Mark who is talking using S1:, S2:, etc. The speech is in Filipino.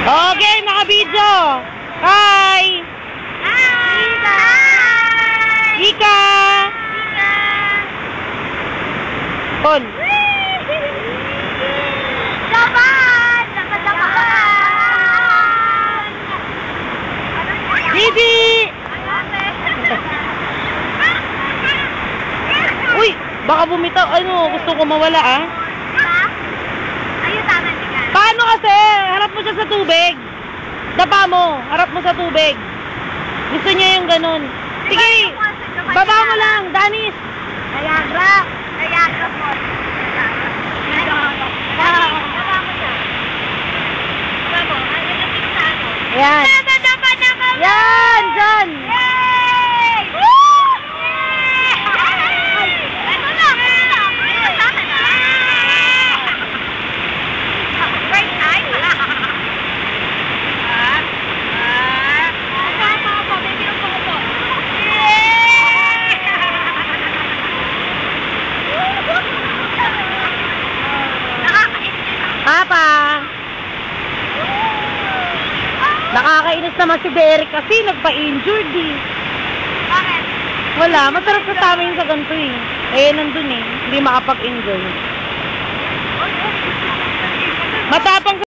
S1: Okay, naka-video. Hi!
S2: Hi!
S1: Ika! On.
S2: Laban! Laban!
S1: Didi! Uy, baka bumitaw. Ano, gusto ko mawala ah.
S2: Ayun, tama ka.
S1: Paano kasi? Harap mo siya sa tubig. Dapa mo. Harap mo sa tubig. Gusto niya yung ganun. Sige, baba mo lang, Danis.
S2: Niagara. Niagara Falls. Baba mo siya. Baba mo.
S1: Ayan. Yan, dyan.
S2: Yay! Ano na? Right eye?
S1: Papa. Nakakainis naman si Derek kasi nagpa-injured eh.
S2: Bakit?
S1: Wala, masarap sa amin sa ganito eh. Eh, nandun eh. Hindi makapag-enjoy. Matapang